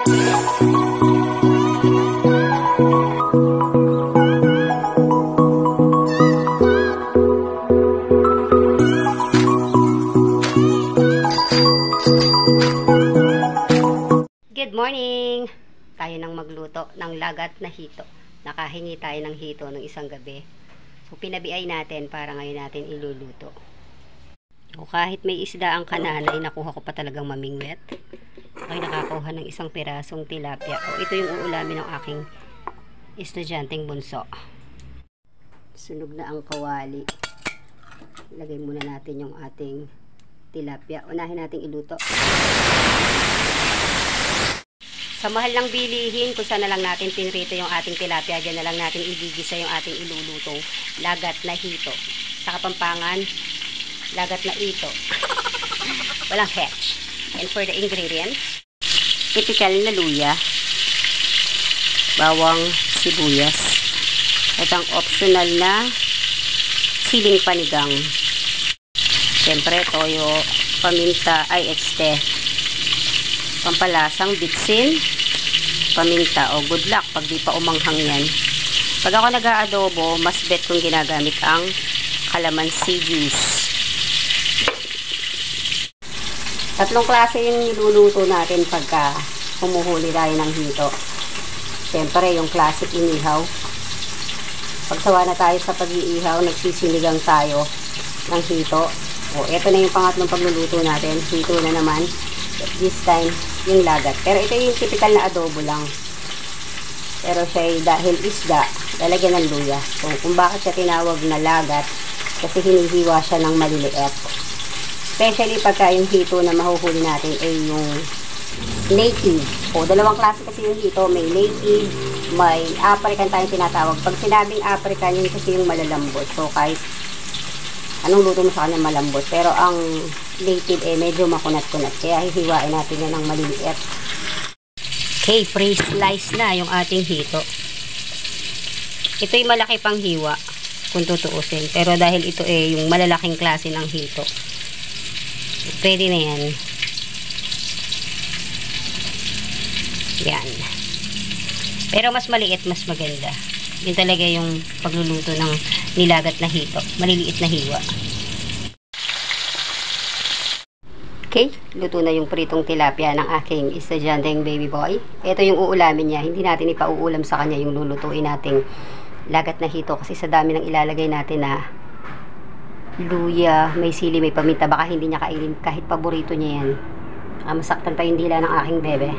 Good morning! Tayo nang magluto ng lagat na hito. Nakahingi tayo ng hito ng isang gabi. So, pinabiay natin para ngayon natin iluluto. O kahit may isda ang kananay, nakuha ko pa talagang mamingwet. Ay nakakuha ng isang pirasong tilapia. O ito yung uulamin ng aking estudyanteng bunso. Sunog na ang kawali. Lagay muna natin yung ating tilapia. Unahin natin iluto. Sa mahal ng bilihin, kung saan na lang natin pinrito yung ating tilapia, dyan na lang natin igigisa yung ating ilulutong lagat na hito. Sa Kapampangan, lagat na ito. Walang hatch. And for the ingredients, typical na luya, bawang sibuyas, at ang optional na siling panigang. Siyempre, toyo, paminta, pampalasang bitsin, paminta, o good luck pag di pa umanghang yan. Pag ako nag-aadobo, mas bet kong ginagamit ang calamansi juice. Tatlong klase yung niluluto natin pagka humuhuli tayo ng hito. Siyempre, yung classic inihaw. Pagsawa na tayo sa pag-iihaw, nagsisinigang tayo ng hito. O, eto na yung pangatlong pagluluto natin. Hito na naman. This time, yung lagat. Pero ito yung typical na adobo lang. Pero siya dahil isda, lalagyan ng luya. So, kung bakit siya tinawag na lagat, kasi hinihiwa siya ng maliliit. Especially pagka yung hito na mahuhuli natin ay yung native. O, dalawang klase kasi yung hito. May native, may African tayong tinatawag. Pag sinabing African, yun kasi yung malalambot. So, kahit anong luto mo sa kanya malambot. Pero ang native medyo makunat-kunat. Kaya hihiwain natin yan ng maliliit. Okay, pre-slice na yung ating hito. Ito yung malaki pang hiwa kung tutuusin. Pero dahil ito yung malalaking klase ng hito, pwede na yan. Yan. Pero mas maliit, mas maganda. Yun talaga yung pagluluto ng nilagat na hito. Maliliit na hiwa. Okay, luto na yung pritong tilapia ng aking estudyanteng baby boy. Ito yung uulamin niya. Hindi natin ipauulam sa kanya yung lulutuin nating lagat na hito. Kasi sa dami ng ilalagay natin na luya, may sili, may paminta, baka hindi niya kainin kahit paborito niya yan. Masaktan pa yung dila ng aking bebe.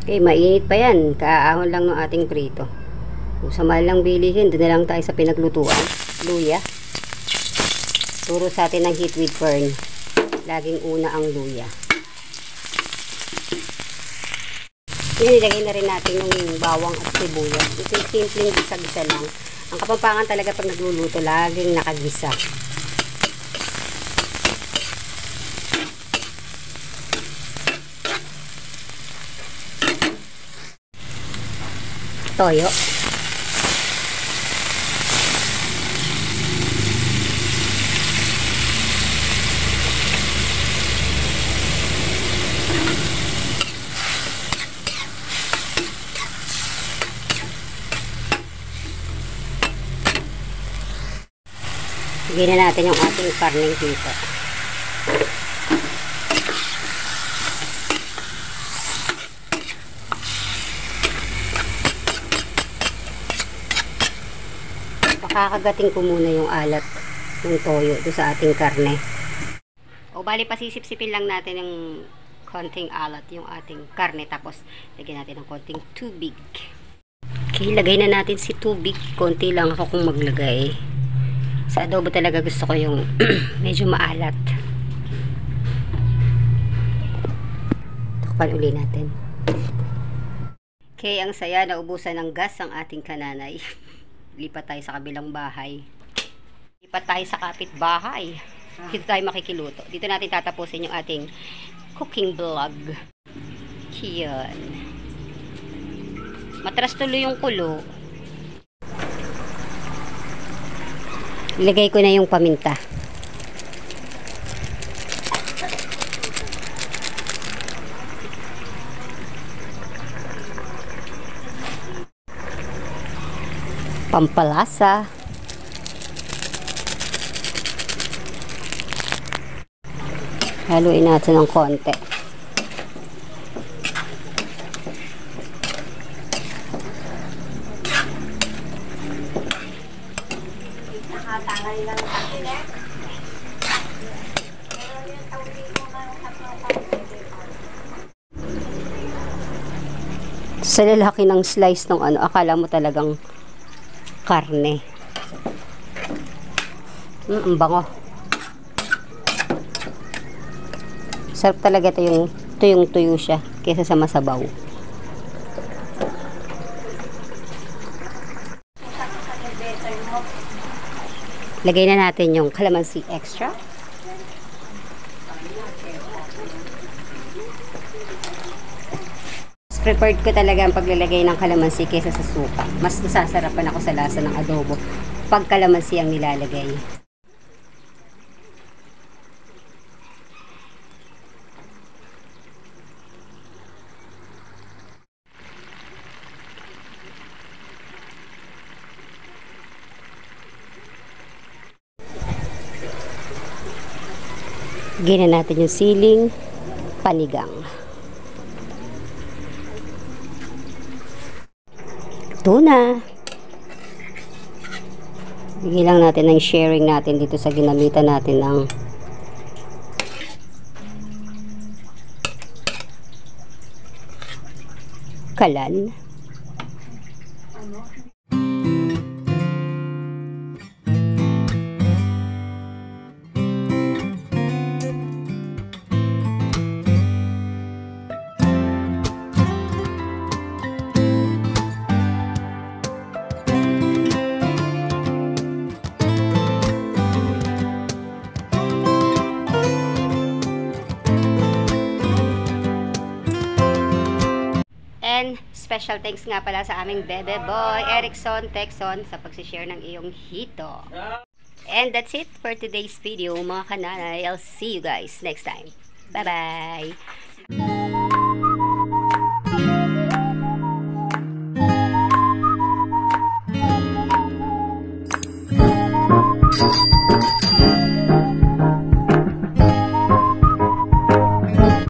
Okay, mainit pa yan. Kaahon lang ng ating prito. Kung sa mahal lang bilihin, doon na lang tayo sa pinaglutuan. Luya. Turo sa atin ng heat with fern. Laging una ang luya. Yan, ilagay na rin natin yung bawang at sibuyas. Ito yung simpleng gisa-gisa lang. Ang Kapampangan talaga pag nagluluto, laging nakagisa. Toyo. Lagyan na natin yung ating karning hito. Pakakagating ko muna yung alat ng toyo doon sa ating karne. O bali, pasisip-sipin lang natin yung konting alat yung ating karne. Tapos, lagyan natin ng konting tubig. Okay, lagay na natin si tubig. Konti lang ako kung maglagay. Sa adobo talaga gusto ko yung medyo maalat. Takpan uli natin. Okay, ang saya, naubusan ng gas ang ating kananay. Lipat tayo sa kabilang bahay. Lipat tayo sa kapitbahay. Dito tayo makikiluto. Dito natin tatapusin yung ating cooking vlog. Yan. Matras tuloy yung kulo. Ilagay ko na yung paminta. pampalasa. Haluin natin ng konti. Sa lalaki ng slice ng ano, akala mo talagang karne. Ang bango. Sarap talaga ito yung tuyong-tuyo siya kaysa sa masabaw. Lagay na natin yung calamansi extra. Preferred ko talaga ang paglalagay ng calamansi kaysa sa suka. Mas nasasarapan ako sa lasa ng adobo pag calamansi ang nilalagay. Gina natin yung siling panigang. Ito na. Bigyan lang natin ng sharing natin dito sa ginamitan natin ng kalan. And special thanks nga pala sa aming bebe boy, Erickson Texon, sa pagsishare ng iyong hito. And that's it for today's video, mga kananay. I'll see you guys next time. Bye-bye!